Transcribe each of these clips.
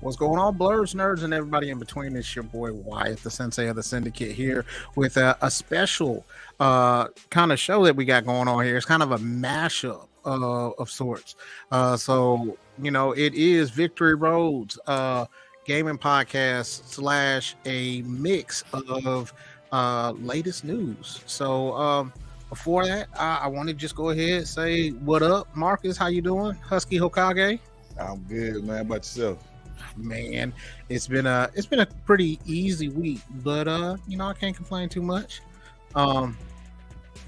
What's going on, blurs, nerds, and everybody in between? It's your boy Wyatt, the sensei of the syndicate, here with a special kind of show that we got going on here. It's kind of a mashup of sorts. So, you know, it is Victory Road's gaming podcast slash a mix of latest news. So before that, I want to just go ahead and say what up, Marcus. How you doing? Husky Hokage? I'm good, man. How about yourself? Man, it's been a pretty easy week, but you know, I can't complain too much.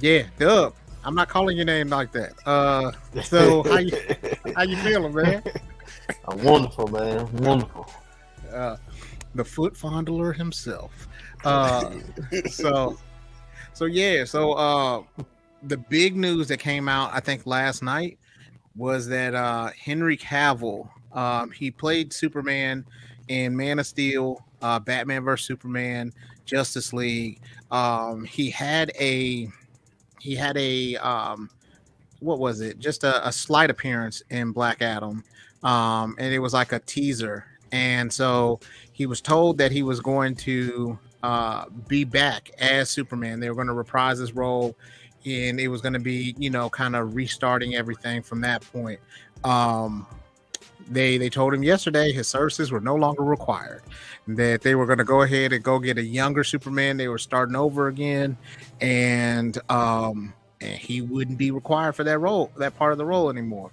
Yeah, Dub, I'm not calling your name like that. So how you feeling, man? I'm wonderful, man. Wonderful. The foot fondler himself. So the big news that came out, I think last night, was that Henry Cavill, he played Superman in Man of Steel, Batman vs Superman, Justice League. He had a what was it? Just a slight appearance in Black Adam, and it was like a teaser. And so he was told that he was going to be back as Superman. They were going to reprise his role, and it was going to be, you know, kind of restarting everything from that point. They told him yesterday his services were no longer required, that they were going to go ahead and go get a younger Superman. They were starting over again, and he wouldn't be required for that role, that part of the role anymore.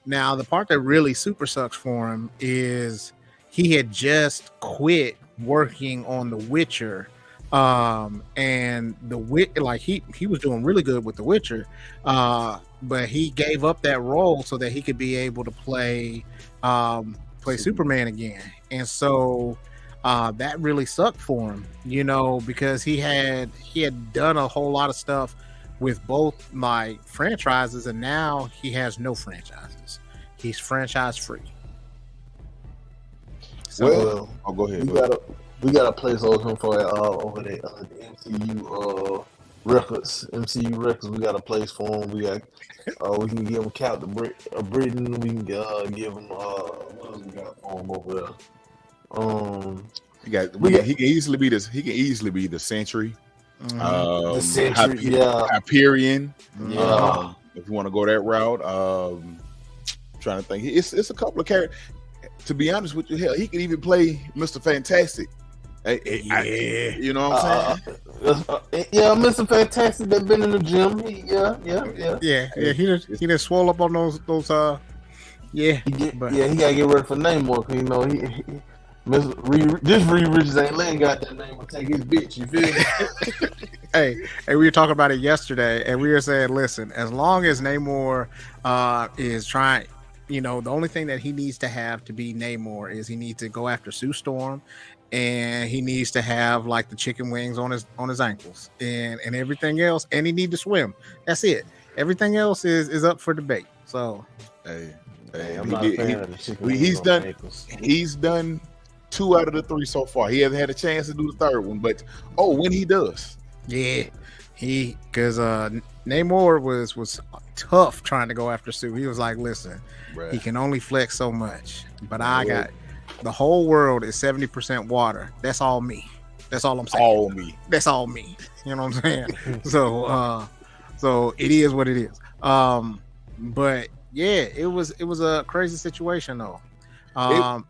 Now, the part that really super sucks for him is he had just quit working on The Witcher, and he was doing really good with The Witcher, but he gave up that role so that he could be able to play Superman again. And so that really sucked for him, you know, because he had done a whole lot of stuff with both my franchises, and now he has no franchises. He's franchise free. So, well, I'll go ahead. We got a placeholder for over there, the MCU records. MCU records. We got a place for him. We got. We can give him Count the Britain. We can give him. What else we got for him over there? He can easily be this. He can easily be the Sentry. The Sentry, Hyperion. Yeah. If you want to go that route, trying to think. It's a couple of characters. To be honest with you, hell, he could even play Mr. Fantastic. You know what I'm saying? Mr. Fantastic that been in the gym. He just swole up on those. He gotta get ready for Namor, because you know this Reed Richards ain't letting got that name to take his bitch. You feel me? Hey, we were talking about it yesterday, and we were saying, listen, as long as Namor is trying. You know, the only thing that he needs to have to be Namor is he needs to go after Sue Storm, and he needs to have like the chicken wings on his ankles, and everything else, and he need to swim. That's it. Everything else is up for debate. So, I'm not a fan of the chicken wings. He's done 2 out of the 3 so far. He hasn't had a chance to do the 3rd one, but when he does, because Namor was tough trying to go after Sue. He was like, listen, he can only flex so much, but I got the whole world is 70% water. That's all me. That's all I'm saying. All me. That's all me. You know what I'm saying? So it is what it is. But yeah, it was a crazy situation though. I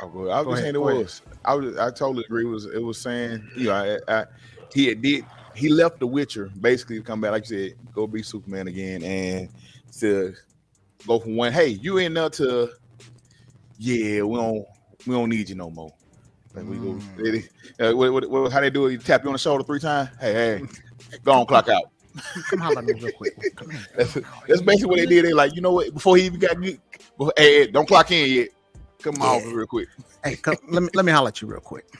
was saying it was. I totally agree. It was saying, you know, he left The Witcher basically to come back, like you said, go be Superman again, and to go from one, hey, you in there, to we don't need you no more. Like we go, how they do it? You tap you on the shoulder 3 times. Hey, go on, clock out. Come holler at me real quick. That's basically what they did. They like, you know what? Before he even got me, don't clock in yet. Come on real quick. Hey, let me holler at you real quick.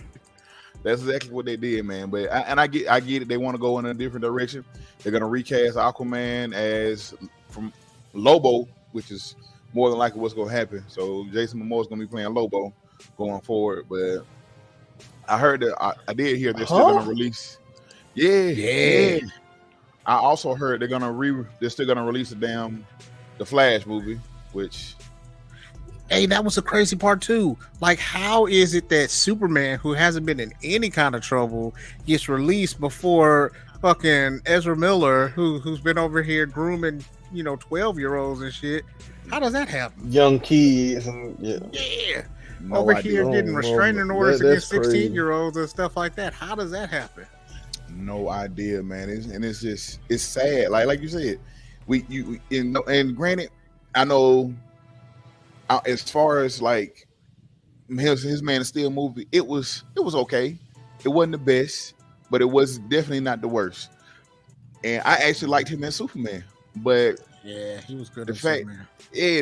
That's exactly what they did, man. But I get it. They want to go in a different direction. They're gonna recast Aquaman as from Lobo, which is more than likely what's gonna happen. So Jason Momoa is gonna be playing Lobo going forward. But I heard that I did hear they're still gonna release. Yeah. I also heard they're still gonna release the Flash movie, which. Hey, that was the crazy part too. Like, how is it that Superman, who hasn't been in any kind of trouble, gets released before fucking Ezra Miller, who's been over here grooming, 12-year-olds and shit? How does that happen? Young kids, yeah. Over here getting restraining orders against 16-year-olds and stuff like that. How does that happen? No idea, man. It's sad. Like you said, and granted, I know. As far as like his Man of Steel movie, it was okay. It wasn't the best, but it was definitely not the worst. And I actually liked him as Superman. But yeah, he was good. The fact that he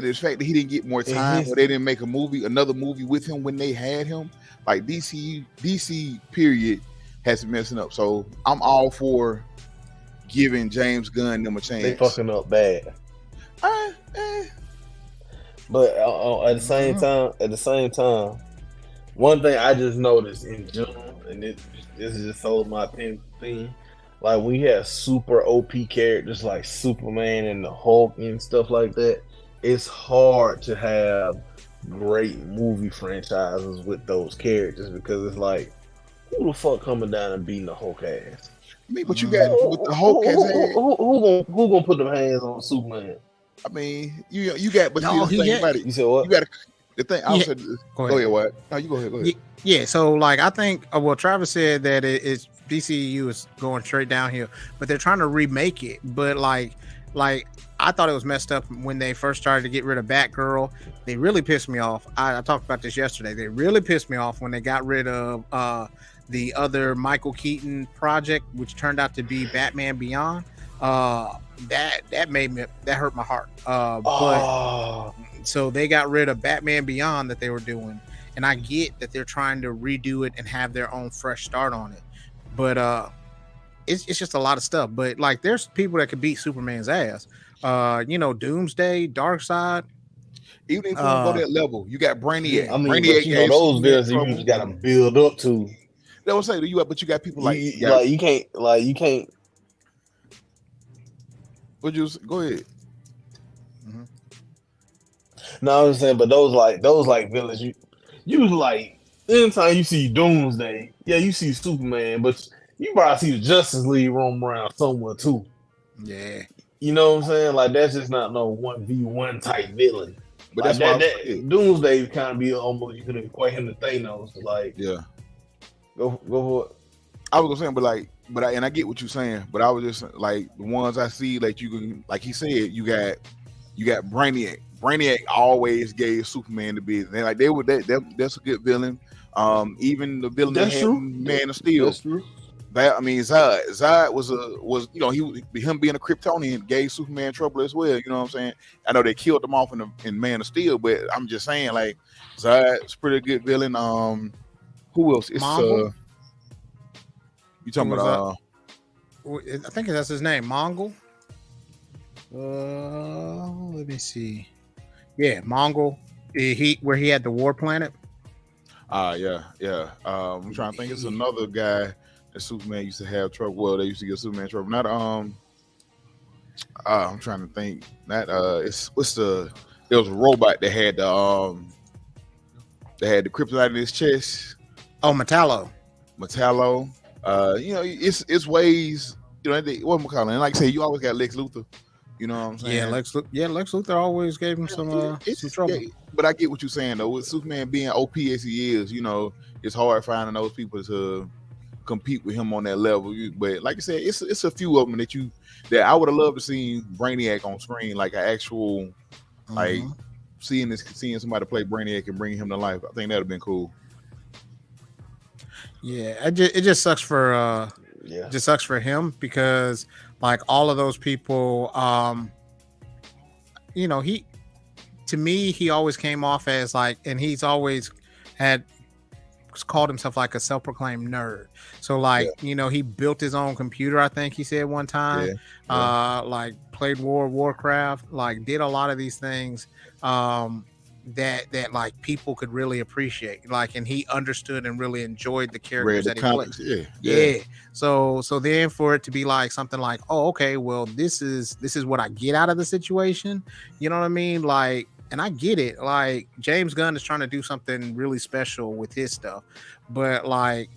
didn't get more time, or they didn't make another movie with him when they had him, like DC period has been messing up. So I'm all for giving James Gunn them a chance. They fucking up bad. But at the same time, one thing I just noticed in general, and this is just so my opinion, like we have super OP characters like Superman and the Hulk and stuff like that, it's hard to have great movie franchises with those characters because it's like, who the fuck coming down and beating the Hulk ass? I mean, but you got with the Hulk who gonna put them hands on Superman? I mean, you got, but no, you think about it. You said what? You got the thing. I said, go ahead. What? No, you go ahead. Yeah. So, like, I think, Travis said that it's DCU is going straight downhill, but they're trying to remake it. But like, I thought it was messed up when they first started to get rid of Batgirl. They really pissed me off. I talked about this yesterday. They really pissed me off when they got rid of the other Michael Keaton project, which turned out to be Batman Beyond. That hurt my heart. But so they got rid of Batman Beyond that they were doing, and I get that they're trying to redo it and have their own fresh start on it. But it's just a lot of stuff. But like, there's people that could beat Superman's ass. Doomsday, Darkseid. Even if you go that level, you got Brainiac. I mean, Brainiac those villains you just got to build up to. That was saying but you got people like you can't. Would you go ahead? Mm-hmm. No, I was saying, but those like villains, you like anytime you see Doomsday, yeah, you see Superman, but you probably see the Justice League roam around somewhere too. Yeah, you know what I'm saying? Like that's just not no 1v1 type villain. But like that's that Doomsday kind of be almost, you could equate him to Thanos. Like, yeah, go for it. I was gonna say, but I get what you're saying, but I was just like the ones I see, like you can, like he said, you got Brainiac. Brainiac always gave Superman the business. And like that's a good villain. Even the villain that had Man of Steel. That's true. Zod was him being a Kryptonian gave Superman trouble as well. You know what I'm saying? I know they killed him off in Man of Steel, but I'm just saying, like, Zod's pretty good villain. Who else? It's Mongol? You talking about? I think that's his name, Mongol. Let me see. Yeah, Mongol. Where he had the war planet. Yeah. I'm trying to think. It's another guy that Superman used to have trouble. Well, they used to give Superman trouble. Not I'm trying to think. Not there was a robot that had the kryptonite in his chest. Oh, Metallo. It's ways. What am I calling? And like I say, you always got Lex Luthor. You know what I'm saying? Yeah, Lex Luthor always gave him some trouble. Yeah, but I get what you're saying though. With Superman being OP as he is, it's hard finding those people to compete with him on that level. But like I said, it's a few of them that I would have loved to see Brainiac on screen, like an actual, like seeing somebody play Brainiac and bringing him to life. I think that'd have been cool. Yeah, it just sucks for just sucks for him because like all of those people, he always came off as like, and he's always had called himself like a self-proclaimed nerd. So Yeah, like, he built his own computer, I think he said one time. yeah, yeah. Like played Warcraft, like did a lot of these things that like people could really appreciate. Like, and he understood and really enjoyed the Read characters the that he played. comics. Yeah, yeah. Yeah. So then for it to be like something like, oh, okay, well, this is what I get out of the situation. You know what I mean? Like, and I get it. Like James Gunn is trying to do something really special with his stuff, but like,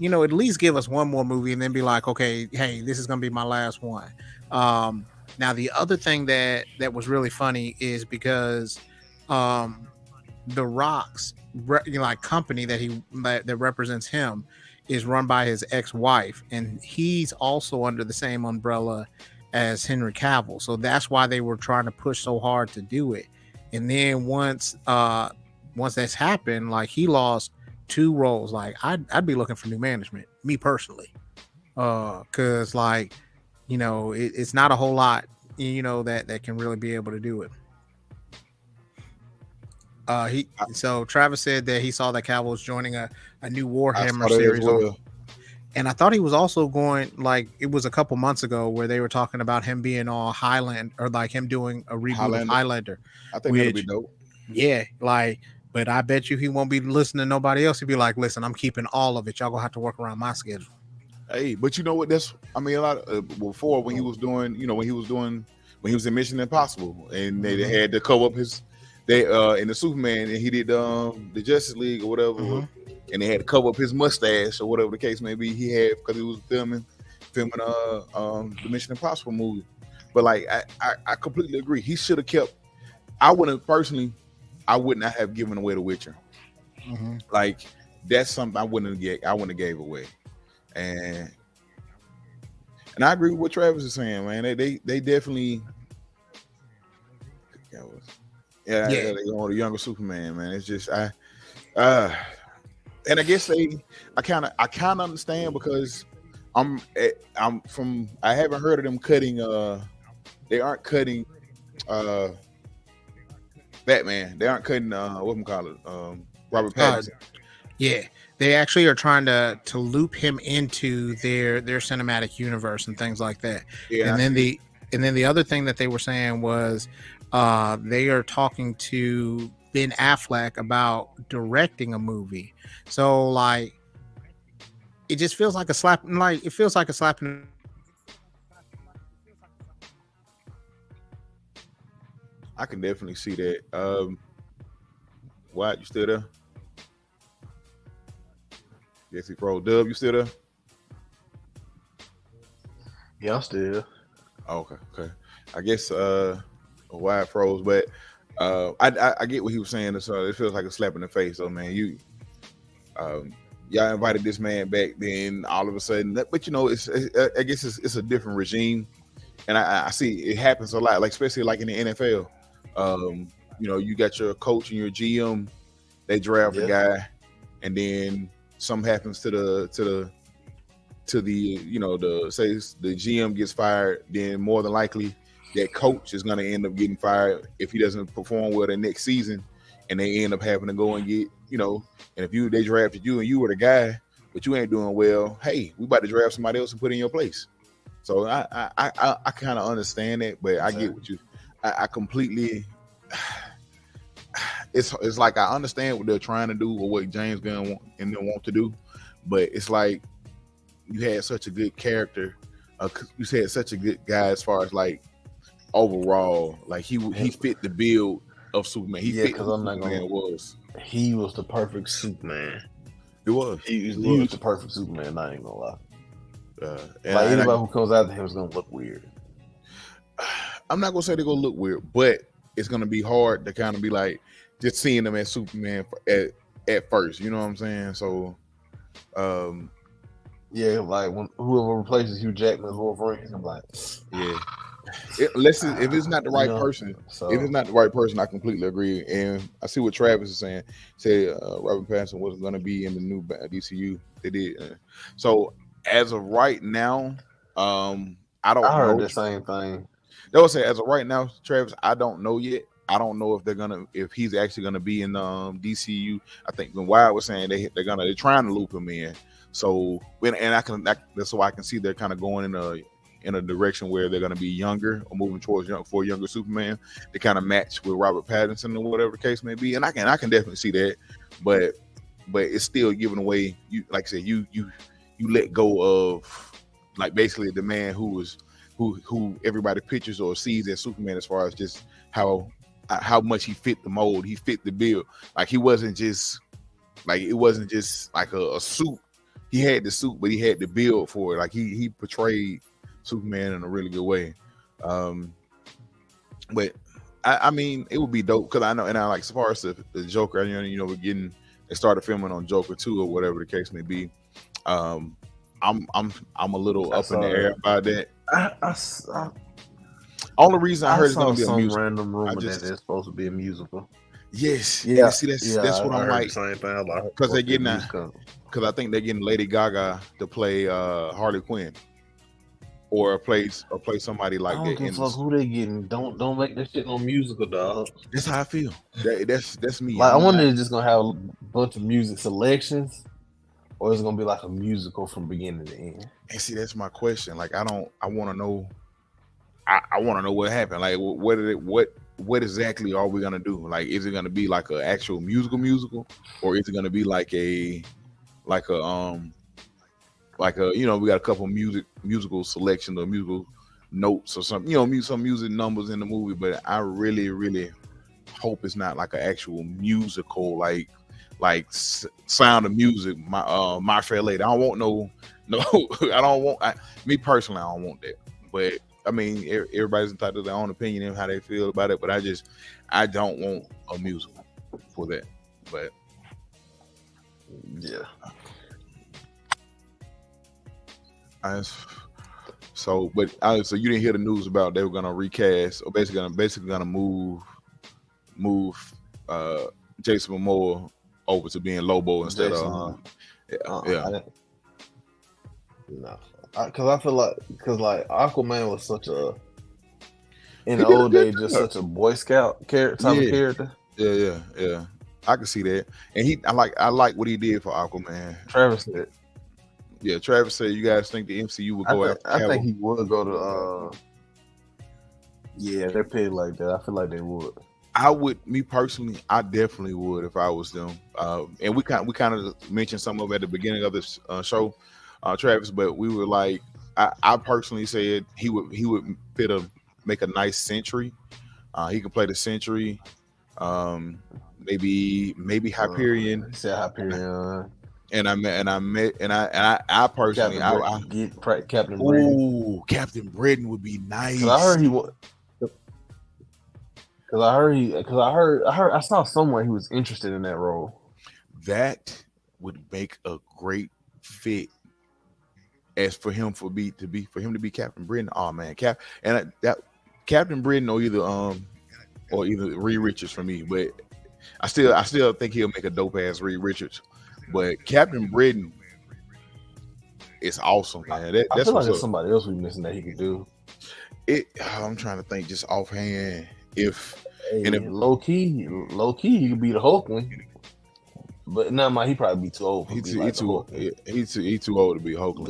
at least give us one more movie and then be like, okay, hey, this is gonna be my last one. Now the other thing that was really funny is because um the Rock's like company that represents him is run by his ex-wife, and he's also under the same umbrella as Henry Cavill. So that's why they were trying to push so hard to do it. And then once that's happened, like he lost two roles. Like I'd be looking for new management, me personally. Cause like, it's not a whole lot, that can really be able to do it. He I, So Travis said that he saw that Cavill was joining a new I Warhammer saw that as series on, well. and I thought he was also going, like, it was a couple months ago where they were talking about him being on Highland, or like him doing a reboot of Highlander. Highlander, I think that'll be which, dope. yeah, like, but I bet you he won't be listening to nobody else. He'd be like, listen, I'm keeping all of it. Y'all gonna have to work around my schedule. Hey, but you know what? That's I mean a lot before when he was doing, when he was in Mission Impossible, and they Mm-hmm. had to cover up his in the Superman, and he did the Justice League or whatever, Mm-hmm. and they had to cover up his mustache or whatever the case may be. He had because he was filming the Mission Impossible movie. But like I completely agree. He should have kept. I wouldn't personally. I would not have given away The Witcher. Mm-hmm. Like that's something I wouldn't have gave away. And I agree with what Travis is saying, man. They definitely, yeah, Yeah. they go on the younger Superman, man. It's just and I guess I kind of understand because I haven't heard of them cutting. They aren't cutting uh Batman. They aren't cutting Robert Uh, Pattinson. yeah. They actually are trying to loop him into their cinematic universe and things like that. Yeah, And then the other thing that they were saying was they are talking to Ben Affleck about directing a movie. So like it just feels like a slap, like it feels like a slap in. I can definitely see that. Wyatt, you still there? Yes, he pro. Dub, you still there? Yeah, I'm still. Oh, okay. I guess Wyatt froze, but I get what he was saying. So it feels like a slap in the face. So man, y'all invited this man back, then all of a sudden, but I guess it's a different regime, and I see it happens a lot, like especially like in the NFL. You got your coach and your GM, they draft a guy, and then something happens to the say the GM gets fired, then more than likely that coach is going to end up getting fired if he doesn't perform well the next season, and they end up having to go and get and if they drafted you and you were the guy, but you ain't doing well, hey, we about to draft somebody else and put in your place. So I kind of understand that, but I get what you. I completely. It's like I understand what they're trying to do or what James Gunn want to do, but it's like you had such a good character. You said such a good guy as far as like overall, like he fit the build of Superman. He fit because I'm not Superman gonna. was. He was the perfect Superman. It was. He was the perfect Superman. I ain't gonna lie. And anybody who comes after him is gonna look weird. I'm not gonna say they're gonna look weird, but it's gonna be hard to kind of be like just seeing them as Superman at first. You know what I'm saying? So, yeah, like when whoever replaces Hugh Jackman as Wolverine, I'm like, yeah. If it's not the right person, if it's not the right person, I completely agree. And I see what Travis is saying. Say Robert Pattinson wasn't going to be in the new DCU. They did. So as of right now, I don't know. I heard the same thing. They will say as of right now, Travis, I don't know yet. I don't know if he's actually gonna be in DCU. I think when Wild was saying they're trying to loop him in. So that's why I can see they're kind of going in a direction where they're gonna be younger or moving towards for a younger Superman to kind of match with Robert Pattinson or whatever the case may be. And I can definitely see that, but it's still giving away. You like I said, you let go of like basically the man who everybody pictures or sees as Superman as far as just how much he fit the mold, he fit the bill. Like it wasn't just like a suit. He had the suit, but he had the build for it. Like he portrayed Superman in a really good way. But I mean, it would be dope because I know, and I like as far as the Joker, they started filming on Joker 2 or whatever the case may be. I'm a little up in the air about that. Only reason I heard it's gonna be a musical. Random rumor that it's supposed to be a musical. Yes, yeah. See, that's what I'm like. Because they're getting because I think they're getting Lady Gaga to play Harley Quinn, or play somebody like that. I don't give a fuck who they getting. Don't make that shit no musical, dog. That's how I feel. That's me. Like I wonder if it's just gonna have a bunch of music selections, or is it gonna be like a musical from beginning to end? And see, that's my question. Like I want to know. I want to know what happened. Like what exactly are we gonna do? Like, is it gonna be like an actual musical, or is it gonna be like a we got a couple musical selections or musical notes or something, some music numbers in the movie, but I really, really hope it's not like an actual musical, like Sound of Music, My Fair Lady. I don't want no, I don't want, me personally, I don't want that, but I mean, everybody's entitled to their own opinion and how they feel about it, but I don't want a musical for that, but yeah. So you didn't hear the news about they were gonna recast or basically gonna move Jason Momoa over to being Lobo instead of no, because I feel like Aquaman was such in the old days just such a Boy Scout type of character. Yeah. I can see that, and I like what he did for Aquaman. Travis said. Yeah, Travis said you guys think the MCU would go after Cavill? I think he would go to they're paid like that. I feel like they would. I would, me personally, I definitely would if I was them. And we kind of mentioned some of it at the beginning of this show, Travis, but we were like, I personally said he would make a nice Sentry. He could play the Sentry. Maybe Hyperion. He said Hyperion. And I personally, get Captain Britain. Oh, Captain Britain would be nice. Cause I heard he would. I saw somewhere he was interested in that role. That would make a great fit. As for him to be Captain Britain, oh man, Captain Britain or either Reed Richards for me, but I still think he'll make a dope ass Reed Richards. But Captain Britain is awesome, man. I feel like there's somebody else we're missing that he could do it. I'm trying to think just offhand if low key he could be the Hulk one. But he probably be too old. He's too old to be Hulk.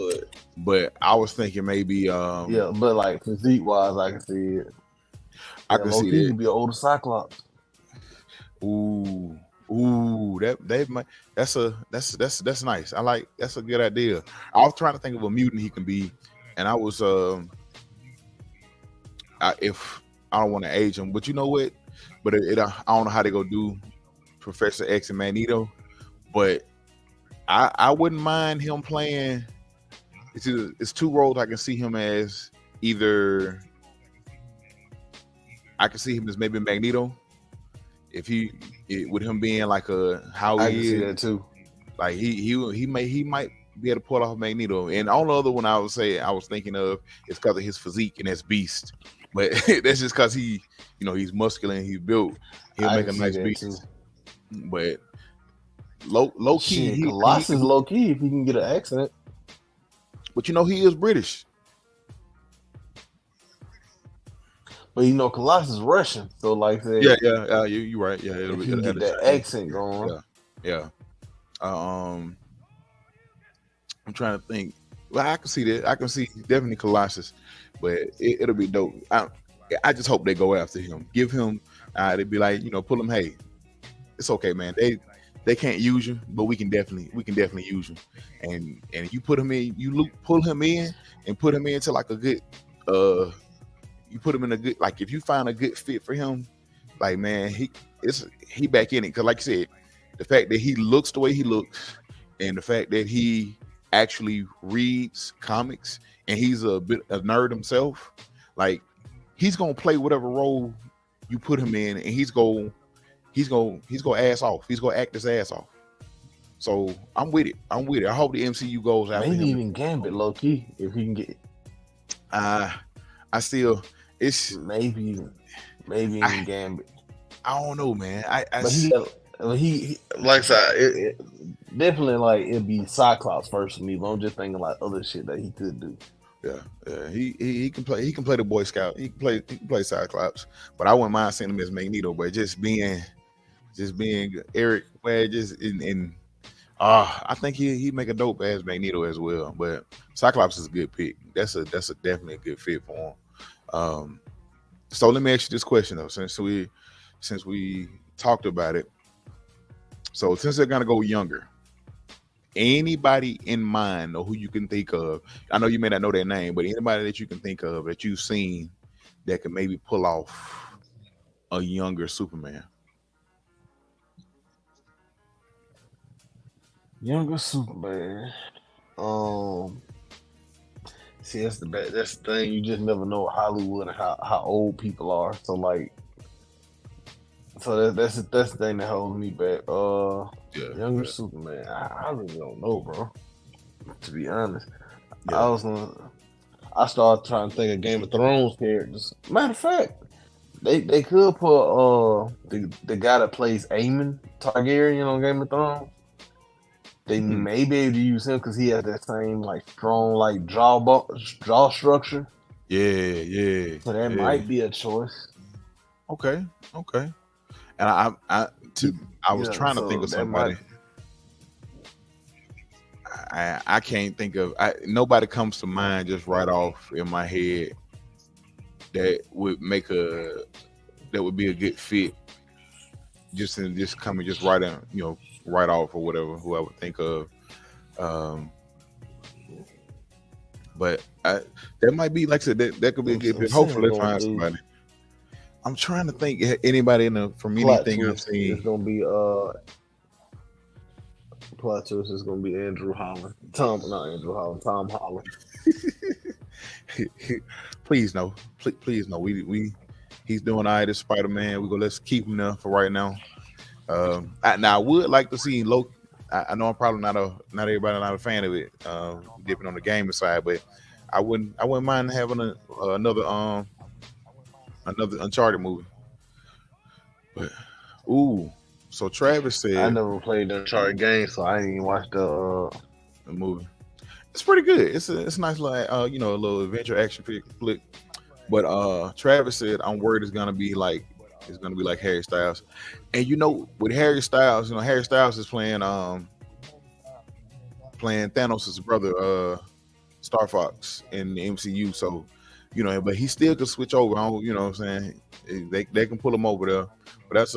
But I was thinking maybe but like physique wise, I can see it. I can see that. He could be an older Cyclops. Ooh, that's nice. I like, that's a good idea. I was trying to think of a mutant he can be, and I was if I don't want to age him, but you know what? But I don't know how they go do Professor X and Magneto, but I wouldn't mind him playing. It's two roles I can see him as. Either I can see him as maybe Magneto. With him being like how I he can is, see that too. Like he might be able to pull off Magneto. And the only other one I was thinking of is because of his physique and his beast. But that's just because he's muscular and he's built. He'll make a nice beast. Too. But low key, Colossus low key if he can get an accent. But he is British. But you know, Colossus Russian, so like Yeah, that. yeah, you're right. Yeah, If he it'll can have get to that change. accent going, Yeah, yeah. Um, I'm trying to think. Well, I can see that. I can see definitely Colossus, but it'll be dope. I just hope they go after him. Give him. They'd be like, pull him. Hey, it's okay, man. They can't use you, but we can definitely use you. And you put him in. Pull him in and put him into like a good. You put him in a good. Like if you find a good fit for him, like man, he back in it. Cause like you said, the fact that he looks the way he looks, and the fact that he actually reads comics and he's a bit a nerd himself, like he's gonna play whatever role you put him in, and he's gonna ass off. He's gonna act his ass off. So I'm with it. I hope the MCU goes after maybe him. even Gambit, low key, if he can get. I still it's Maybe I, even Gambit. I don't know, man. But he like I said, definitely like it'd be Cyclops first for me. But I'm just thinking like other shit that he could do. Yeah. He can play. He can play the Boy Scout. He can play Cyclops. But I wouldn't mind seeing him as Magneto. But just being Eric Wedges and I think he make a dope ass Magneto as well. But Cyclops is a good pick. That's a definitely a good fit for him. So let me ask you this question though, since we talked about it. So since they're gonna go younger, anybody in mind or who you can think of? I know you may not know their name, but anybody that you can think of that you've seen that can maybe pull off a younger Superman. Younger Superman. See, that's the thing. You just never know Hollywood and how old people are. So like, that's the thing that holds me back. Younger Superman. I really don't know, bro. To be honest, I started trying to think of Game of Thrones characters. Matter of fact, they could put the guy that plays Aemon Targaryen on Game of Thrones. They may be able to use him because he has that same like strong like jaw structure. Yeah. So that might be a choice. Okay. And I was trying to think of somebody. I can't think of nobody comes to mind just right off in my head that would be a good fit just coming just right in, right off or whatever who I would think of. But that might be like I said that could be a good fit. Hopefully they find somebody. I'm trying to think anybody from anything I've seen. It's gonna be plot twist is gonna be Andrew Holland. Tom Holland. Please no. Please no. He's doing all right as Spider-Man. Let's keep him there for right now. Now I would like to see Loki. I know I'm probably not a fan of it, dipping on the gaming side, but I wouldn't mind having another Uncharted movie. But so Travis said I never played the Uncharted game, so I didn't even watch the movie. It's pretty good. It's a nice like a little adventure action flick. But Travis said I'm worried it's gonna be like Harry Styles. And with Harry Styles, Harry Styles is playing Thanos' brother, Star Fox in the MCU. So, but he still could switch over. You know what I'm saying? They can pull him over there. But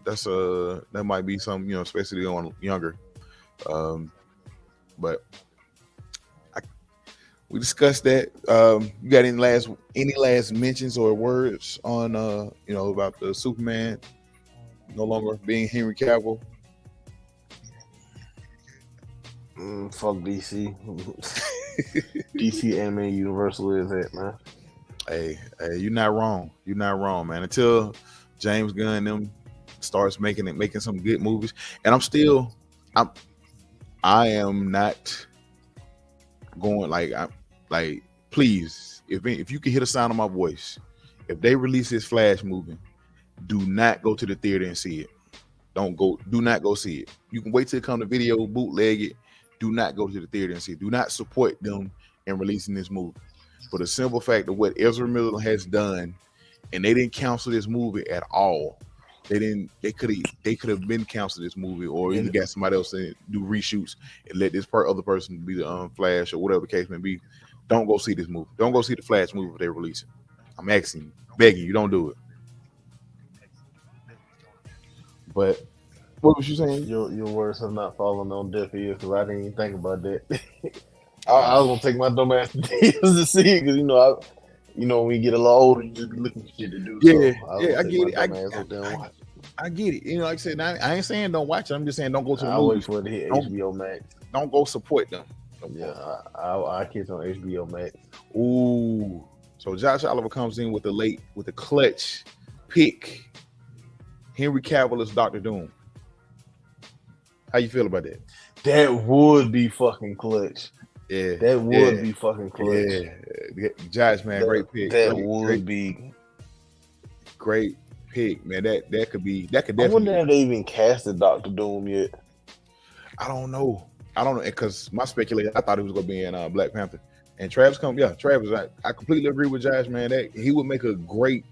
that might be some, especially on younger. But we discussed that. You got any last mentions or words on about the Superman no longer being Henry Cavill? Fuck DC. DC Anime Universal is it, man. Hey, you're not wrong. You're not wrong, man. Until James Gunn them starts making some good movies, and I am not going like please, if you can hear the sound of my voice, if they release this Flash movie, do not go to the theater and see it. Do not go see it. You can wait till it come to video, bootleg it. Do not go to the theater and see it. Do not support them in releasing this movie. for the simple fact of what Ezra Miller has done, and they didn't cancel this movie at all. They could have been canceled this movie, or even got somebody else to do reshoots and let this other person be the Flash or whatever the case may be. Don't go see this movie. Don't go see the Flash movie if they release it. I'm asking you, begging you, don't do it. But what was you saying? Your words have not fallen on deaf ears because I didn't even think about that. I was gonna take my dumb ass to theaters to see it because when you get a little older, you just be looking for shit to do. Yeah, so I get it. I get it. Like I said, I ain't saying don't watch it. I'm just saying don't go to the movies. Wait for it to hit HBO Max. Don't go support them. I catch on HBO Max. Ooh, so Josh Oliver comes in with the clutch pick. Henry Cavill is Dr. Doom. How you feel about that? That would be fucking clutch. Yeah, that would be fucking clutch. Yeah, Josh, man, great pick. That would be great pick, man. That could definitely. I wonder if they even casted Dr. Doom yet. I don't know because my speculation, I thought he was gonna be in Black Panther, and Travis I completely agree with Josh, man. That he would make a great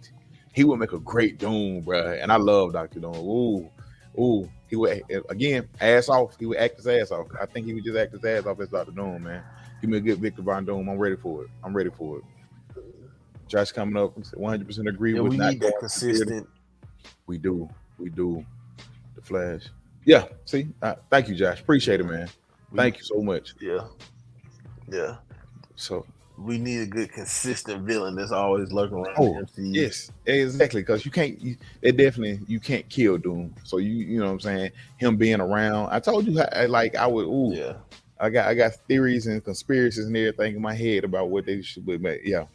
Doom, bro. And I love Dr. Doom. Ooh, he would again ass off. He would act his ass off. I think he would just act his ass off as Dr. Doom, man. Give me a good Victor Von Doom. I'm ready for it. Josh coming up, 100% agree with. We need that consistent. We do. The Flash. Yeah. See, thank you, Josh. Appreciate it, man. Thank you so much. Yeah. So we need a good, consistent villain that's always lurking around the MCU. Yes, exactly. Because you can't kill Doom. So you know what I'm saying. Him being around, I told you, I would. Ooh, yeah. I got theories and conspiracies and everything in my head about what they should be. Yeah,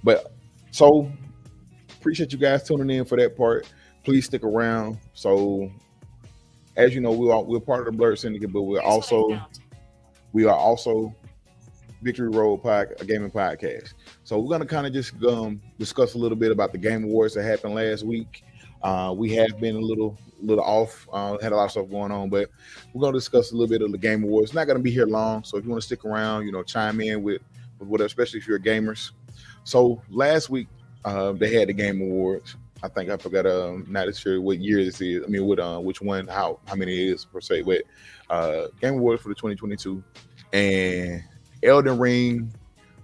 but so appreciate you guys tuning in for that part. Please stick around. So, as you know, we're part of the Blurred Syndicate, but we are also Victory Road a gaming podcast. So we're gonna kind of just discuss a little bit about the Game Awards that happened last week. We have been a little off, had a lot of stuff going on, but we're gonna discuss a little bit of the Game Awards. It's not gonna be here long, so if you want to stick around, chime in with whatever, especially if you're gamers. So last week they had the Game Awards. I think I forgot. Not sure what year this is. I mean, which one, how many it is per se, but Game Awards for the 2022, and Elden Ring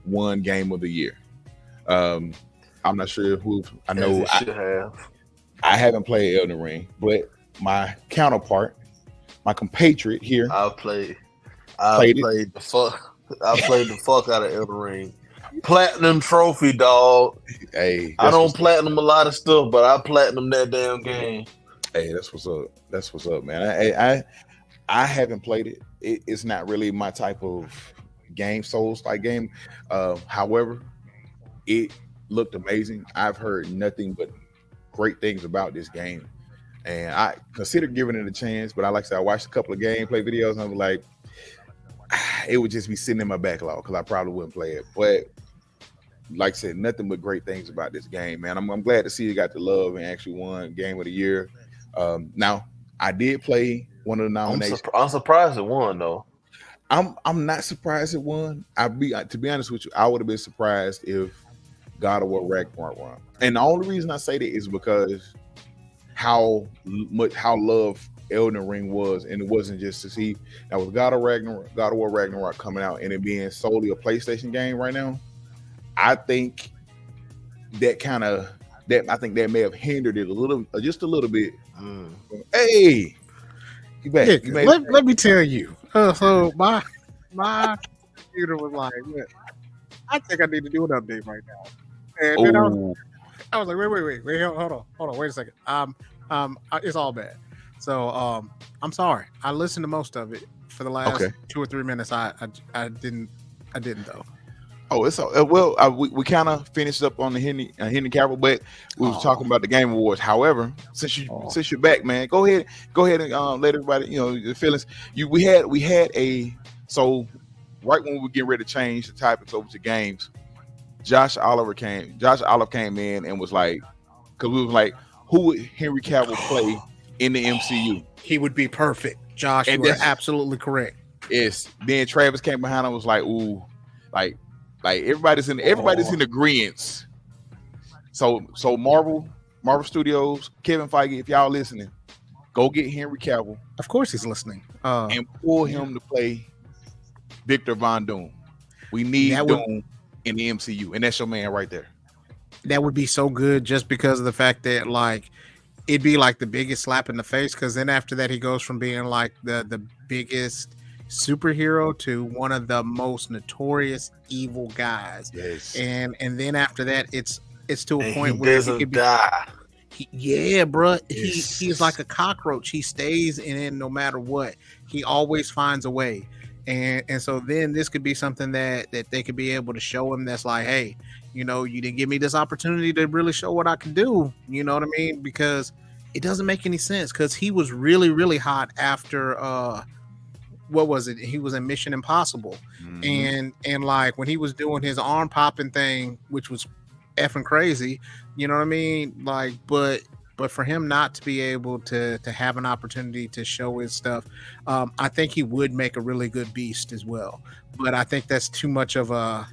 won Game of the Year. I'm not sure who. I know I haven't played Elden Ring, but my counterpart, my compatriot here, I played the fuck out of Elden Ring. Platinum trophy, dog. Hey, I don't platinum a lot of stuff, but I platinum that damn game. Hey, that's what's up, man. I haven't played it. It's not really my type of game, Souls-like game. However, it looked amazing. I've heard nothing but great things about this game, and I considered giving it a chance. But I watched a couple of gameplay videos, and I was like, it would just be sitting in my backlog because I probably wouldn't play it. But like I said, nothing but great things about this game, man. I'm glad to see it got the love and actually won Game of the Year. Now I did play one of the nominations. I'm surprised it won though. I'm not surprised it won. To be honest with you, I would have been surprised if God of War Ragnarok won. And the only reason I say that is because how loved Elden Ring was, and it wasn't just to see that with God of War Ragnarok coming out and it being solely a PlayStation game right now. I think that may have hindered it just a little bit. Hey, you back? Let me tell you. So my computer was like, I think I need to do an update right now. And then I was like, wait, hold on, wait a second. It's all bad. So I'm sorry. I listened to most of it for the last 2 or 3 minutes. I didn't though. Oh, it's well. We kind of finished up on the Henry Cavill, but we was talking about the Game Awards. However, since you're back, man, go ahead and let everybody the feelings. We had so right when we were getting ready to change the topics over to games, Josh Oliver came in and was like, because we was like, who would Henry Cavill play in the MCU? He would be perfect. Josh, and you're absolutely correct. Yes. Then Travis came behind and was like, ooh, like Like everybody's in agreement. So Marvel Studios, Kevin Feige, if y'all listening, go get Henry Cavill. Of course he's listening. And pull him to play Victor Von Doom. We need Doom in the MCU, and that's your man right there. That would be so good just because of the fact that like it'd be like the biggest slap in the face, because then after that he goes from being like the biggest superhero to one of the most notorious evil guys. Yes. And then after that it's to a point he where doesn't he could die. Bro. Yes. He's like a cockroach. He stays in no matter what. He always finds a way. And so then this could be something that they could be able to show him that's like, hey, you know, you didn't give me this opportunity to really show what I can do. You know what I mean? Because it doesn't make any sense, because he was really, really hot after what was it? He was in Mission Impossible. Mm-hmm. And like when he was doing his arm popping thing, which was effing crazy, you know what I mean? Like, but for him not to be able to have an opportunity to show his stuff, I think he would make a really good Beast as well. But I think that's too much of a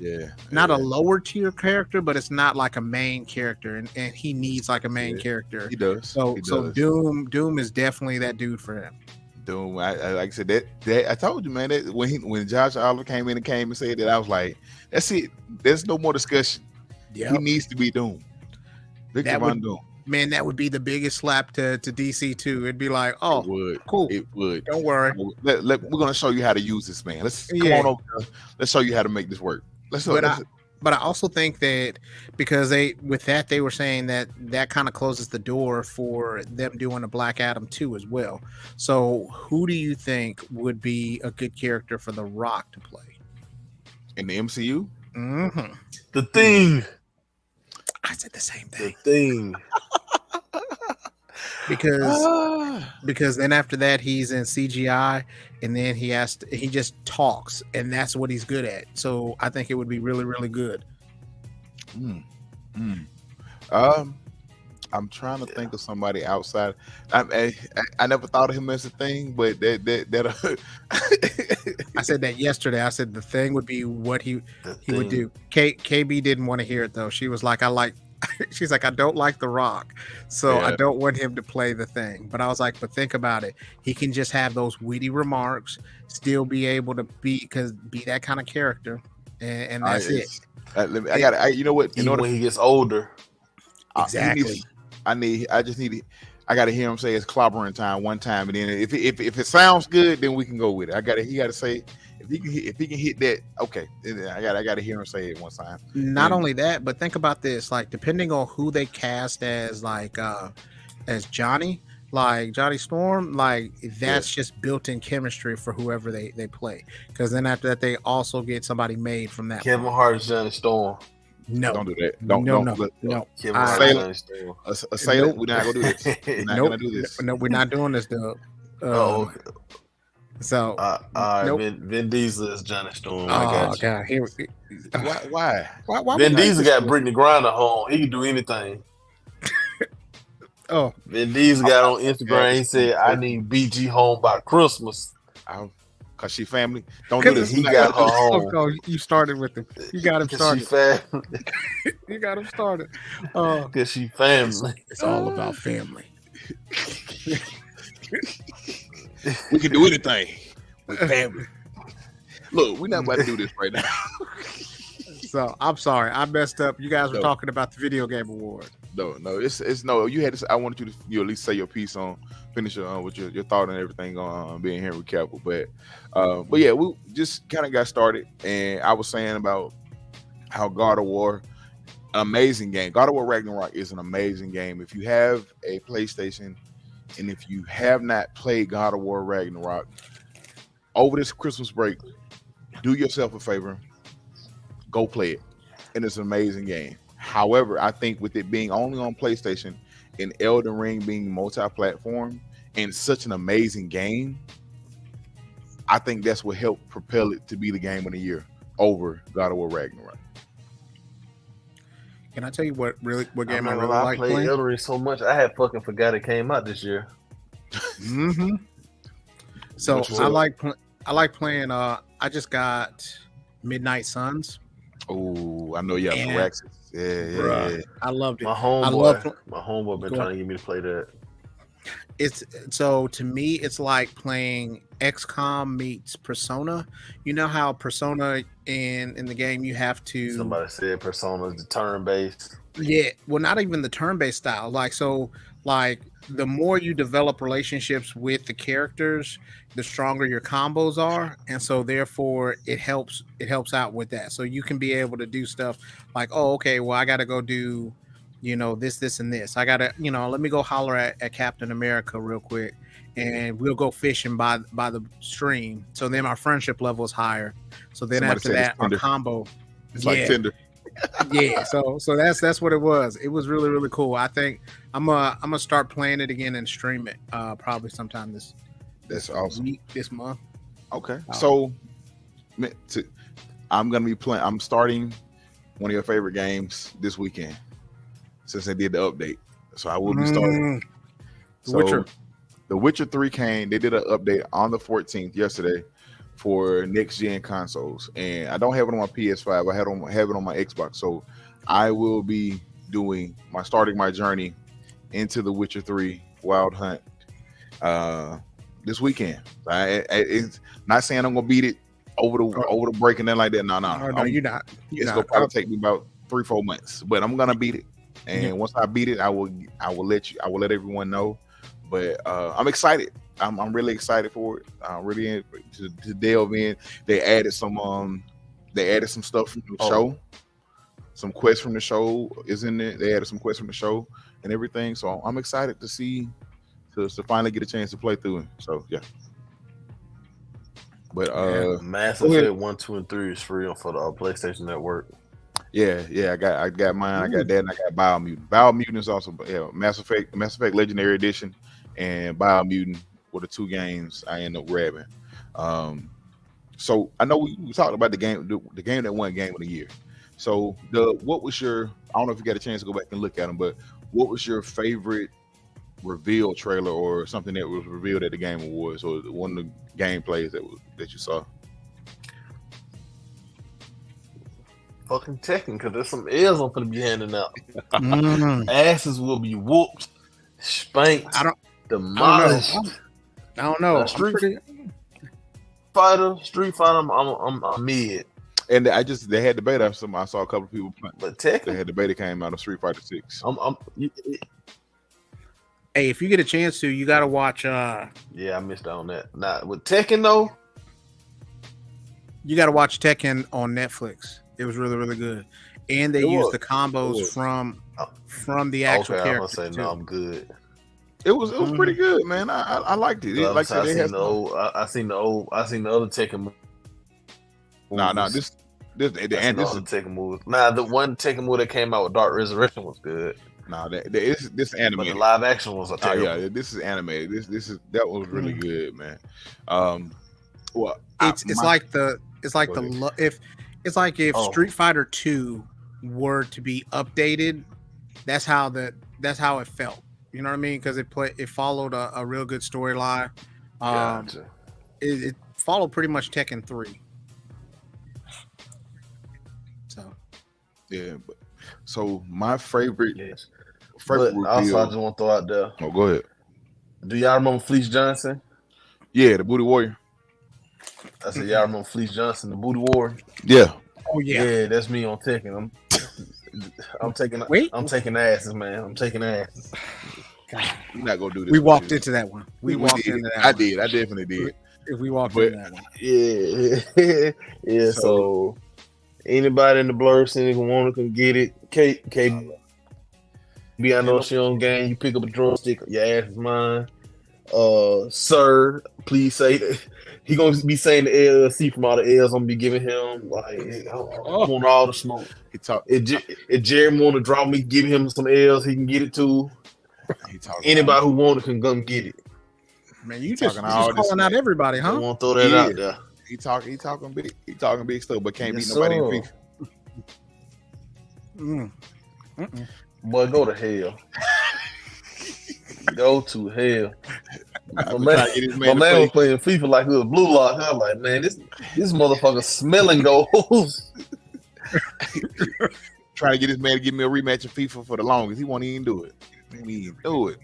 a lower tier character, but it's not like a main character, and he needs like a main character. He does. So Doom is definitely that dude for him. Doom, I like I said that I told you, man, that when Josh Oliver came and said that, I was like, that's it. There's no more discussion. He needs to be Doom. Victor Von Doom. Man, that would be the biggest slap to DC too. It'd be like, oh, cool. It would. Don't worry. We're gonna show you how to use this, man. Come on over. Let's show you how to make this work. But I also think that because they were saying that kind of closes the door for them doing a Black Adam 2 as well. So who do you think would be a good character for The Rock to play in the MCU? Mm-hmm. The Thing. I said the same thing. The Thing. because then after that he's in CGI, and then he just talks, and that's what he's good at. So I think it would be really, really good. I'm trying to think of somebody outside. I never thought of him as a Thing, but that I said that yesterday. I said the Thing would be what he would do. KB didn't want to hear it though. She was like, she's like, I don't like The Rock, so I don't want him to play the Thing. But I was like, but think about it. He can just have those witty remarks, still be able to be that kind of character, and that's it. You know what? Even when he gets older. Exactly. I gotta hear him say it's clobbering time one time, and then if it sounds good, then we can go with it. He gotta say if he can hit that, okay. I gotta hear him say it one time. Not only that, but think about this: like depending on who they cast as as Johnny, like Johnny Storm, like that's just built-in chemistry for whoever they play. Because then after that, they also get somebody made from that. Kevin Hart's Johnny Storm. No, don't do that. No. Assailant. We're not gonna do this. We're not gonna do this. No, we're not doing this, though. So, Vin Diesel is Johnny Storm. Oh God, here. Why? Vin Diesel got Brittany Griner home. He can do anything. Vin Diesel got on Instagram. He said, "I need BG home by Christmas." Cause she family. Don't do this. He got her home. Oh, you started with him. You got him started. She family. You got him started. Cause she family. It's all about family. We can do anything with family. Look, we're not about to do this right now. So I'm sorry, I messed up. You guys were talking about the video game award. No, it's no. You had to. I wanted you to at least say your piece on, finish with your thought and everything on being Henry Cavill. But yeah, we just kind of got started, and I was saying about how God of War, amazing game. God of War Ragnarok is an amazing game. If you have a PlayStation, and if you have not played God of War Ragnarok over this Christmas break, do yourself a favor, go play it, and it's an amazing game. However, I think with it being only on PlayStation and Elden Ring being multi-platform and such an amazing game, I think that's what helped propel it to be the game of the year over God of War Ragnarok. Can I tell you what game I really like playing? I played Elden Ring so much, I had fucking forgot it came out this year. Mm-hmm. So I like playing. I just got Midnight Suns. Oh, I know you have Firaxis. Yeah. I loved it. My homeboy been trying to get me to play that. It's so to me, it's like playing XCOM meets Persona. You know how Persona in the game you have to. Somebody said Persona is the turn based. Yeah, well, not even the turn-based style. Like the more you develop relationships with the characters, the stronger your combos are, and so therefore it helps out with that. So you can be able to do stuff like, oh, okay, well, I got to go do, this, and this. I got to, let me go holler at Captain America real quick, and we'll go fishing by the stream. So then our friendship level is higher. So then after that, our combo. It's like Tinder. Yeah, so that's what it was. It was really, really cool. I think I'm gonna start playing it again and stream it probably sometime that's awesome this month. Okay, so I'm gonna be playing. I'm starting one of your favorite games this weekend since they did the update. So I will be starting The Witcher 3 came. They did an update on the 14th yesterday for next gen consoles, and I don't have it on my PS5. I have it on my Xbox, so I will be starting my journey into The Witcher 3 Wild Hunt this weekend. It's not saying I'm gonna beat it over the break and then like that. No, you're not. It's gonna probably take me about 3-4 months, but I'm gonna beat it. And once I beat it, I will let everyone know. But I'm excited. I'm really excited for it. Really to delve in. They added some stuff from the show. Some quests from the show is in there. They added some quests from the show and everything. So I'm excited to see to finally get a chance to play through it. So yeah. But Mass Effect 1, 2, and 3 is free for the PlayStation Network. Yeah, I got mine. I got that, and I got Biomutant. Biomutant is also Mass Effect Legendary Edition and Biomutant were the two games I ended up grabbing. So I know we talked about the game that won Game of the Year. So what was your? I don't know if you got a chance to go back and look at them, but what was your favorite reveal trailer or something that was revealed at the Game Awards or one of the gameplays that you saw? Fucking Tekken, because there's some L's I'm gonna be handing out. Asses will be whooped, spanked, demolished. I don't know. Street Fighter, I'm mid. And they had the beta. I saw a couple of people playing. But Tekken, they had the beta came out of Street Fighter 6. Hey, if you get a chance to, you gotta watch. Yeah, I missed out on that. Nah, with Tekken though, you gotta watch Tekken on Netflix. It was really, really good, and they used the combos from the actual character. I'm gonna say no, I'm good. It was pretty good, man. I liked it. I seen the other Tekken moves. This is the Tekken moves. The one Tekken move that came out with Dark Resurrection was good. This anime. But the live action was terrible. Yeah, this is anime. That was really good, man. It's like if Street Fighter 2 were to be updated, that's how it felt. You know what I mean? Because it followed a real good storyline. Gotcha. It followed pretty much Tekken 3. So yeah, so my favorite. Yes. Reveal. Also, I just want to throw out there. Oh, go ahead. Do y'all remember Fleece Johnson? Yeah, the Booty Warrior. I said, y'all remember Fleece Johnson, the Booty Warrior? Yeah. Oh yeah. Yeah, that's me on Tekken. I'm taking asses, man. I'm taking asses. You're not gonna do this. We walked into that one. We walked into that. I did. I definitely did. If we walked into that one. Yeah. So anybody in the blur scene who want to get it, KB. I know she on game. You pick up a drumstick, your ass is mine. Sir, please say that. He gonna be saying the LLC from all the L's I'm gonna be giving him. Like, I want all the smoke. If Jerry want to draw me, give him some L's, he can get it too. Anybody who want it can come get it. Man, you just calling out everybody, huh? I want to throw that out there. He talking big stuff, but can't beat nobody in FIFA. Boy, go to hell. Go to hell. My man was playing FIFA like it was Blue Lock. I'm like, man, this motherfucker smelling goals. Trying to get this man to give me a rematch of FIFA for the longest. He won't even do it. He won't even do it.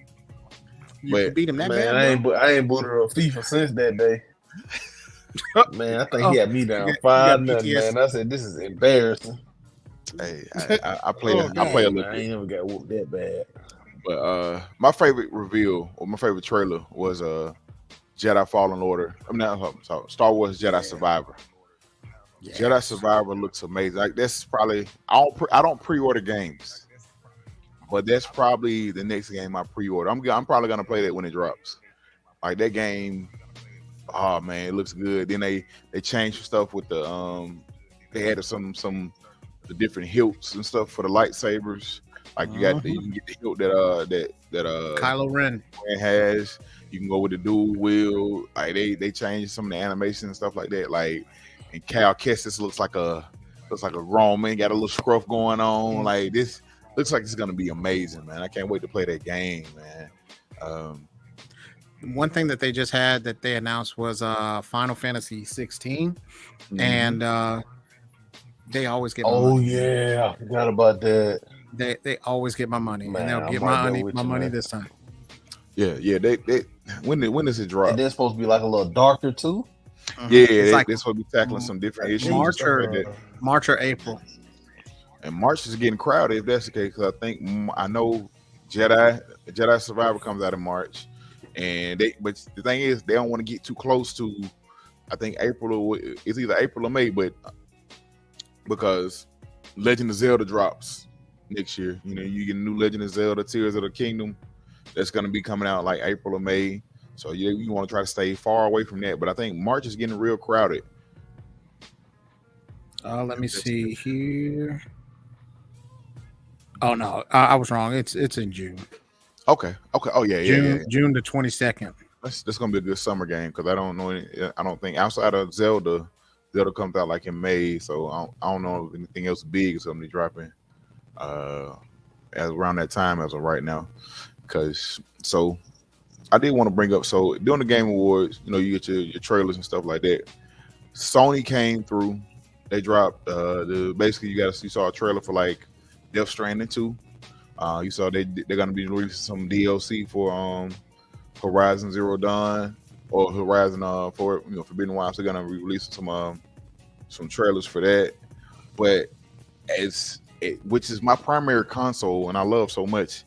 You beat him that man, bad, bro? I ain't booted up FIFA since that day. Man, I think he had me down 5-0, man. I said, this is embarrassing. Hey, I play a little bit. I ain't never got whooped that bad. But my favorite reveal or my favorite trailer was Jedi Fallen Order. I'm not Star Wars Jedi Survivor. Yes. Jedi Survivor looks amazing. Like that's probably I don't pre-order games, but that's probably the next game I pre-order. I'm probably gonna play that when it drops. Like that game. Oh man, it looks good. Then they changed stuff with the they added some the different hilts and stuff for the lightsabers. Like you can get the hilt that Kylo Ren has. You can go with the dual wield. Like they changed some of the animation and stuff like that. Like and Cal Kestis looks like a grown man, got a little scruff going on. Like this looks like it's gonna be amazing, man. I can't wait to play that game, man. One thing that they just had that they announced was Final Fantasy 16, and they always get my money. Yeah, I forgot about that. They always get my money, man, and they'll get my money this time. Yeah. They when does it drop? And they're supposed to be like a little darker too. Yeah, they're supposed to be tackling some different issues. March or April. And March is getting crowded if that's the case. Because I know Jedi Survivor comes out in March. But the thing is, they don't want to get too close to. I think it's either April or May, but because Legend of Zelda drops next year, you get a new Legend of Zelda: Tears of the Kingdom that's going to be coming out like April or May. So you want to try to stay far away from that. But I think March is getting real crowded. Let me see here. Oh no, I was wrong. It's in June. Okay. Oh yeah. June the 22nd. That's gonna be a good summer game because I don't think outside of Zelda comes out like in May. So I don't know if anything else big is gonna be dropping as around that time as of right now. So I did want to bring up during the Game Awards, you get your trailers and stuff like that. Sony came through. They dropped basically you saw a trailer for like Death Stranding 2. You saw they're gonna be releasing some DLC for Horizon Zero Dawn or Horizon for Forbidden Wilds. They're gonna be releasing some trailers for that. But which is my primary console and I love so much,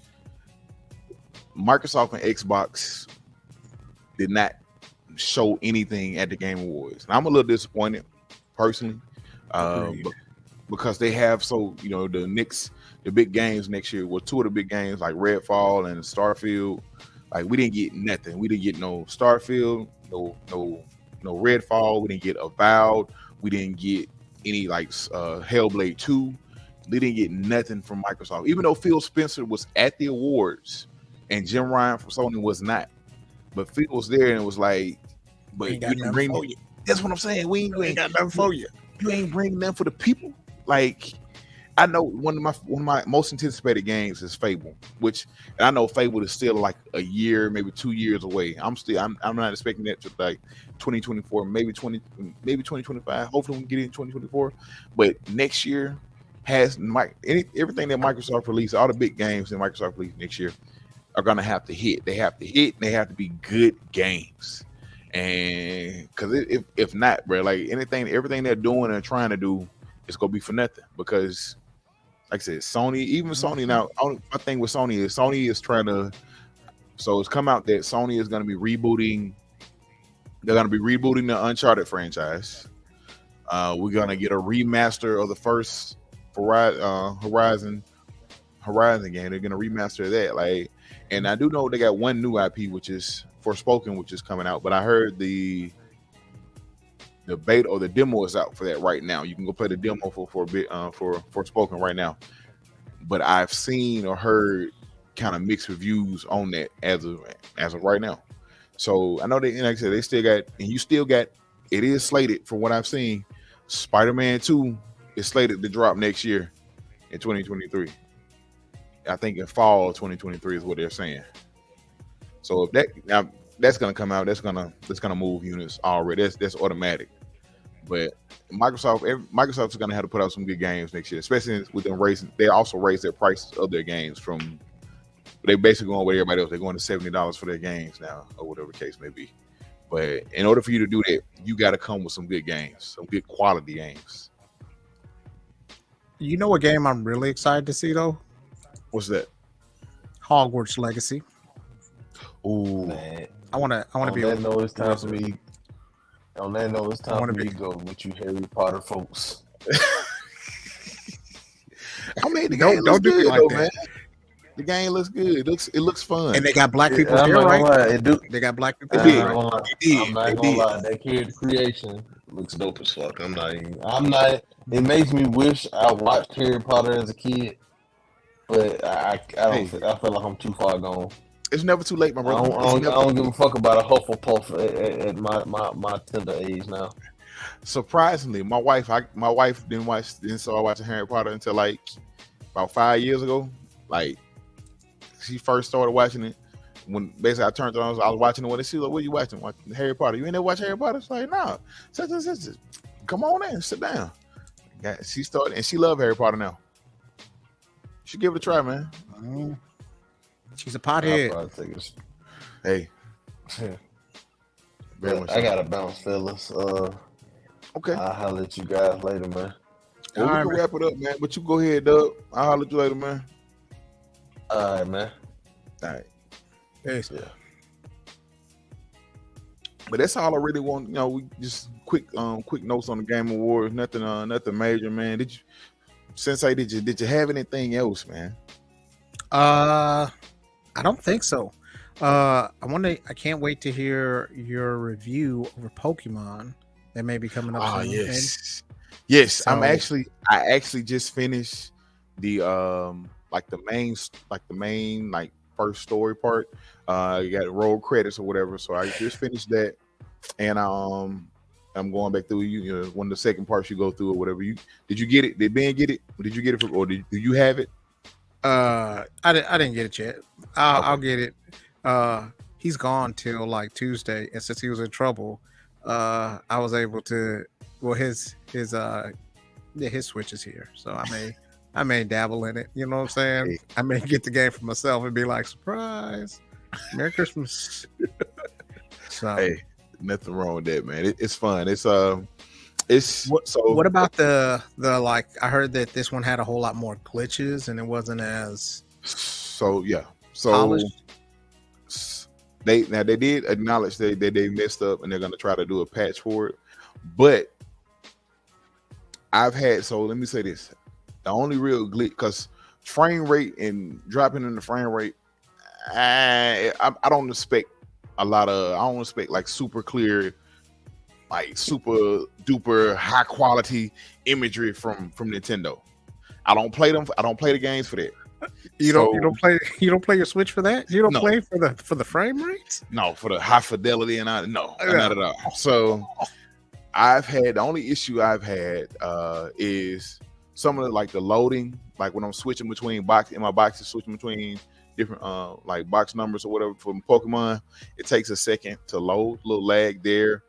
Microsoft and Xbox did not show anything at the Game Awards. And I'm a little disappointed personally, because they have the big games next year. Well, two of the big games like Redfall and Starfield. Like we didn't get nothing. We didn't get no Starfield, no Redfall. We didn't get Avowed. We didn't get any like Hellblade 2. They didn't get nothing from Microsoft. Even though Phil Spencer was at the awards and Jim Ryan from Sony was not. But Phil was there and it was like, but you didn't bring me. That's what I'm saying. We ain't got nothing for you. You ain't bringing nothing for the people. Like I know one of my most anticipated games is Fable, and I know Fable is still like a year, maybe 2 years away. I'm not expecting that to like 2024, maybe 2025. Hopefully we can get it in 2024. But next year everything that Microsoft released, all the big games that Microsoft released next year are gonna have to hit. They have to hit, and they have to be good games. And because if not, bro, like everything they're doing and trying to do is gonna be for nothing because. Like I said, Sony now. My thing with Sony is trying to. So it's come out that Sony is going to be rebooting. They're going to be rebooting the Uncharted franchise. We're going to get a remaster of the first Horizon game. They're going to remaster that. And I do know they got one new IP, which is Forspoken, which is coming out. But I heard the beta or the demo is out for that right now. You can go play the demo for Forspoken right now. But I've seen or heard kind of mixed reviews on that as of right now. So I know like I said, they still got, and you still got. It is slated for what I've seen. Spider-Man 2 is slated to drop next year in 2023. I think in fall of 2023 is what they're saying. So if that's gonna come out, that's gonna move units already. That's automatic. But Microsoft's going to have to put out some good games next year, especially with them raising. They also raised their prices of their games from. They basically going with everybody else. They're going to $70 for their games now, or whatever the case may be. But in order for you to do that, you got to come with some good games, some good quality games. You know what game I'm really excited to see though? What's that? Hogwarts Legacy. Ooh, Man, I want to be. Know it's time for me. On that note, it's time for me to go with you, Harry Potter folks. I mean, the don't game looks do good, me like though, that. Man. The game looks good. It looks fun. And they got black people here, right? They got black people here. I'm not gonna lie. That character creation looks dope as fuck. I'm not. It makes me wish I watched Harry Potter as a kid, but I feel like I'm too far gone. It's never too late, my brother. I don't give a fuck about a Hufflepuff at my tender age now. Surprisingly, my wife didn't start watching Harry Potter until like about 5 years ago. Like she first started watching it when basically I turned on. I was watching it when she was like, "What are you watching? Watching Harry Potter? You ain't never watch Harry Potter?" It's like, "Nah, come on in, sit down." Yeah, she started and she loved Harry Potter now. You should give it a try, man. She's a pothead. Hey. I gotta bounce, fellas. Okay. I'll holler at you guys later, man. Well, we can wrap it up, man. But you go ahead, Doug. I'll holler at you later, man. All right, man. All right. Peace. Yeah. But that's all I really want. You know, we just quick notes on the Game Awards. Nothing major, man. Sensei, did you have anything else, man? I don't think so. I can't wait to hear your review over Pokemon that may be coming up soon. Yes. So, I actually just finished the main first story part. You got roll credits or whatever. So I just finished that, and I'm going back through one of the second parts you go through or whatever. Did you get it? Did Ben get it? Did you get it or do you have it? I didn't get it yet. I'll get it. He's gone till like Tuesday, and since he was in trouble, I was able to. Well, his Switch is here, so I may dabble in it. You know what I'm saying? Hey. I may get the game for myself and be like, surprise, Merry Christmas. So hey, nothing wrong with that, man. It's fun. What about the like? I heard that this one had a whole lot more glitches and it wasn't as polished. They did acknowledge that they messed up and they're going to try to do a patch for it. But let me say this: the only real glitch, because frame rate and dropping in the frame rate, I don't expect like super clear, like super duper high quality imagery from Nintendo. I don't play the games for that. You don't play your Switch for that? You don't play for the frame rates? No, for the high fidelity not at all. So the only issue I've had is some of the loading, like when I'm switching between boxes, switching between different like box numbers or whatever from Pokemon, it takes a second to load, a little lag there,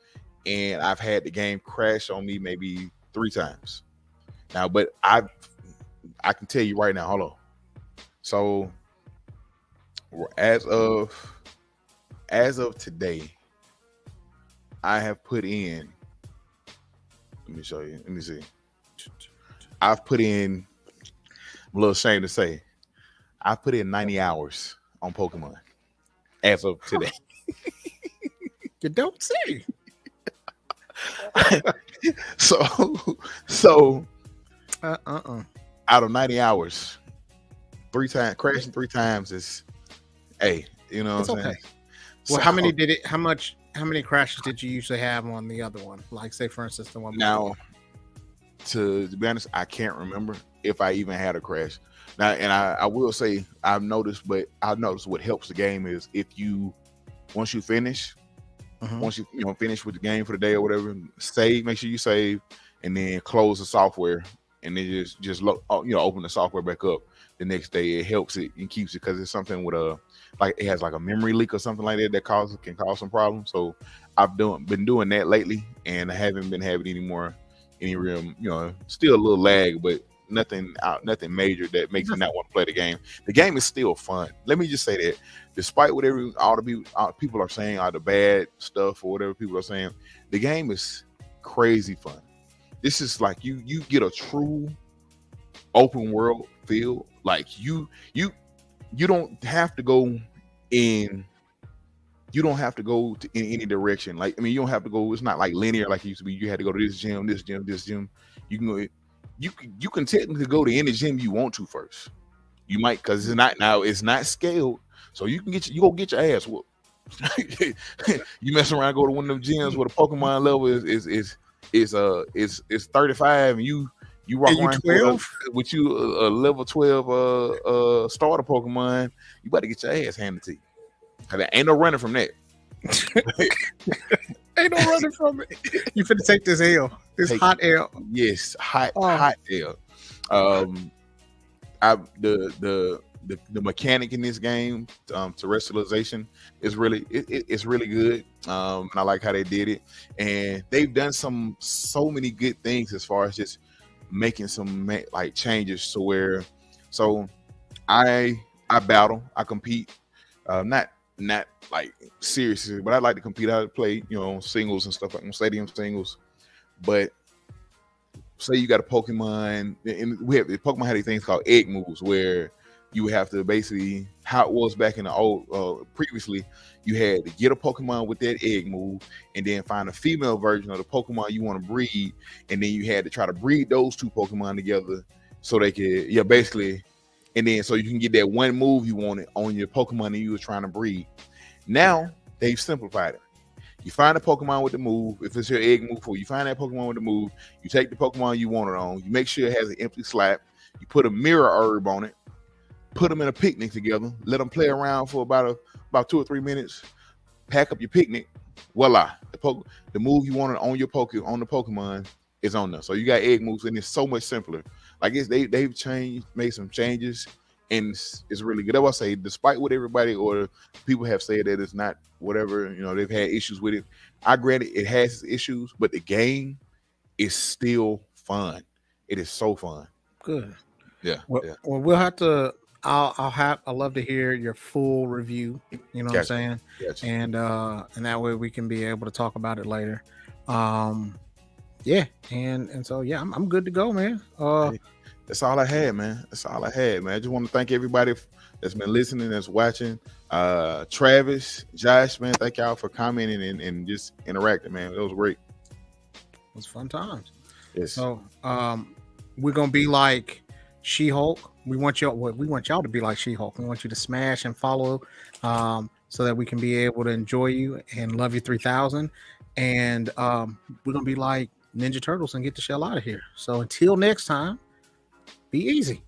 and I've had the game crash on me maybe 3 times now. But I can tell you right now, hold on. So as of today, I have put in. Let me show you. Let me see. I've put in. I'm a little ashamed to say, I put in 90 hours on Pokemon as of today. You don't say. So. Out of 90 hours. 3 times crashing 3 times is, hey, you know what I'm saying? Okay. Well, how many crashes did you usually have on the other one? Like, say for instance, the one now. To be honest, I can't remember if I even had a crash. Now, and I will say I've noticed what helps the game is once you finish, once you finish with the game for the day or whatever, make sure you save, and then close the software, and then just open the software back up. The next day, it helps it and keeps it, because it's something with it has like a memory leak or something like that can cause some problems. So I've been doing that lately, and I haven't been having any more any real, still a little lag, but nothing major that makes me not want to play the game. The game is still fun. Let me just say that, despite whatever all the people are saying, all the bad stuff or whatever people are saying, the game is crazy fun. This is like you get a true open world feel. Like you don't have to go in. You don't have to go in any direction. Like, I mean, you don't have to go. It's not like linear like it used to be. You had to go to this gym, this gym, this gym. You can go. You can technically go to any gym you want to first. You might, because it's not scaled, so you go get your ass whooped. You mess around, go to one of them gyms where the Pokemon level is 35, and you walk around with you a level 12 starter Pokemon. You better get your ass handed to you. There ain't no running from that. Ain't no running from it. You finna take this L. Hot L. Yes, hot L. The mechanic in this game, terrestrialization, is really it's really good. And I like how they did it, and they've done so many good things as far as just making some like changes to where. So I battle, I compete, not like seriously, but I like to compete. I play, singles and stuff, like stadium singles. But say you got a Pokemon, and Pokemon had these things called egg moves, where you would have to basically, how it was back in the old previously, you had to get a Pokemon with that egg move, and then find a female version of the Pokemon you want to breed, and then you had to try to breed those two Pokemon together so they could, basically. And then so you can get that one move you wanted on your Pokemon that you were trying to breed. Now they've simplified it. You find a Pokemon with the move. If it's your egg move, you find that Pokemon with the move. You take the Pokemon you want it on. You make sure it has an empty slot. You put a mirror herb on it. Put them in a picnic together. Let them play around for about 2 or 3 minutes. Pack up your picnic. Voila! The move you wanted on the Pokemon is on there. So you got egg moves, and it's so much simpler. Like they've made some changes, and it's really good. I will say, despite what everybody or people have said that it's not whatever, they've had issues with it. I grant it has issues, but the game is still fun. It is so fun. Good. Yeah. Well, we'll have to. I'd love to hear your full review. You know what I'm saying? Gotcha. And that way we can be able to talk about it later. Yeah, and so I'm good to go, man. That's all I had, man. I just want to thank everybody that's been listening, that's watching. Travis, Josh, man, thank y'all for commenting and just interacting, man. It was great. It was fun times. Yes. So we're gonna be like She-Hulk. We want y'all to be like She-Hulk. We want you to smash and follow, so that we can be able to enjoy you and love you 3000. And we're gonna be like Ninja Turtles and get the shell out of here. So until next time, be easy.